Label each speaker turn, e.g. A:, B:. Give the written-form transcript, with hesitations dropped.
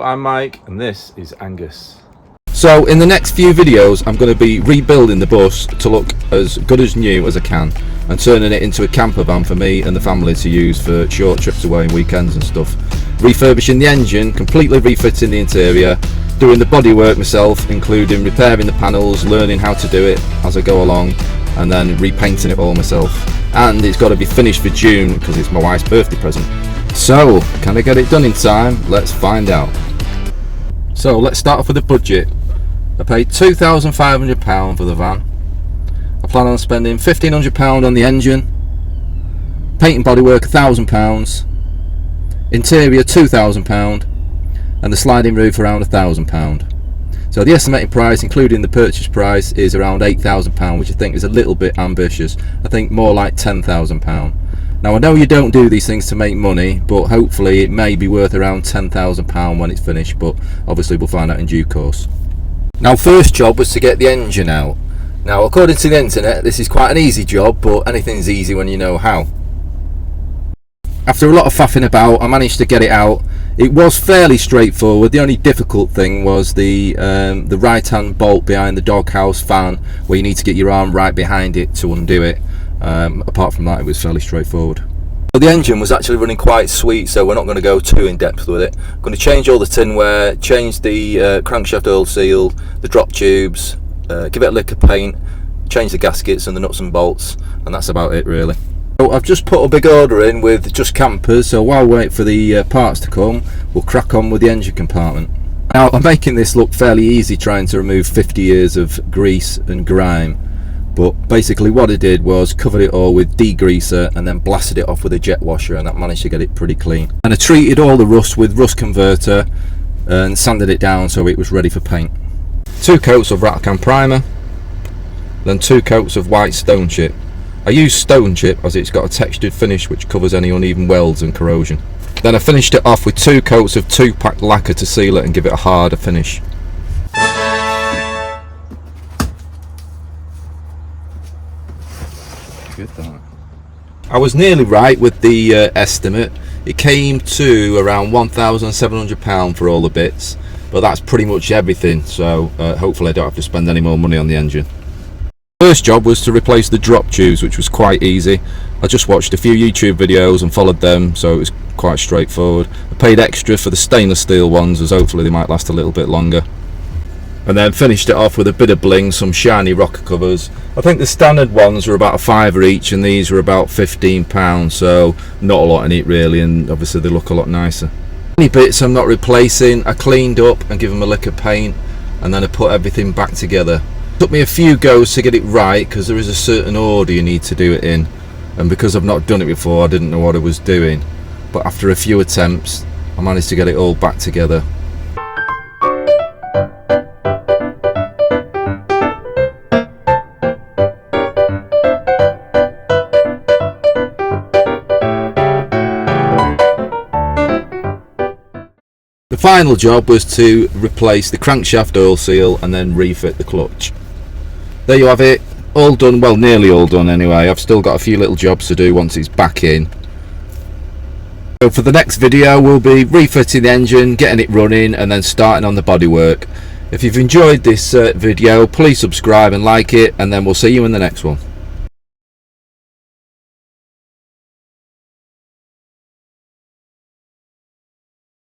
A: I'm Mike and this is Angus.
B: So in the next few videos I'm going to be rebuilding the bus to look as good as new as I can and turning it into a camper van for me and the family to use for short trips away and weekends and stuff. Refurbishing the engine, completely refitting the interior, doing the bodywork myself, including repairing the panels, learning how to do it as I go along, and then repainting it all myself. And it's got to be finished for June because it's my wife's birthday present. So can I get it done in time? Let's find out. So let's start off with the budget. I paid £2,500 for the van. I plan on spending £1,500 on the engine, paint and bodywork £1,000, interior £2,000, and the sliding roof around £1,000. So the estimated price, including the purchase price, is around £8,000, which I think is a little bit ambitious. I think more like £10,000. Now I know you don't do these things to make money, but hopefully it may be worth around £10,000 when it's finished, but obviously we'll find out in due course. Now first job was to get the engine out. Now according to the internet this is quite an easy job, but anything's easy when you know how. After a lot of faffing about I managed to get it out. It was fairly straightforward. The only difficult thing was the right hand bolt behind the doghouse fan, where you need to get your arm right behind it to undo it. Apart from that it was fairly straightforward. The engine was actually running quite sweet, so we're not going to go too in depth with it. I'm going to change all the tinware, change the crankshaft oil seal, the drop tubes, give it a lick of paint, change the gaskets and the nuts and bolts, and that's about it really. So I've just put a big order in with Just Campers, so while we wait for the parts to come, we'll crack on with the engine compartment. Now I'm making this look fairly easy, trying to remove 50 years of grease and grime. But basically what I did was covered it all with degreaser and then blasted it off with a jet washer, and that managed to get it pretty clean. And I treated all the rust with rust converter and sanded it down so it was ready for paint. 2 coats of rattle can primer, then 2 coats of white stone chip. I use stone chip as it's got a textured finish which covers any uneven welds and corrosion. Then I finished it off with 2 coats of 2-pack lacquer to seal it and give it a harder finish. Good, that. I was nearly right with the estimate. It came to around £1,700 for all the bits, but that's pretty much everything, so hopefully I don't have to spend any more money on the engine. First job was to replace the drop tubes, which was quite easy. I just watched a few YouTube videos and followed them, so it was quite straightforward. I paid extra for the stainless steel ones, as hopefully they might last a little bit longer. And then finished it off with a bit of bling, some shiny rocker covers. I think the standard ones were about £5 each and these were about £15, so not a lot in it really, and obviously they look a lot nicer. Any bits I'm not replacing, I cleaned up and give them a lick of paint, and then I put everything back together. It took me a few goes to get it right because there is a certain order you need to do it in, and because I've not done it before I didn't know what I was doing, but after a few attempts I managed to get it all back together. The final job was to replace the crankshaft oil seal and then refit the clutch. There you have it, all done, well nearly all done anyway. I've still got a few little jobs to do once it's back in. So for the next video we'll be refitting the engine, getting it running and then starting on the bodywork. If you've enjoyed this video please subscribe and like it, and then we'll see you in the next one.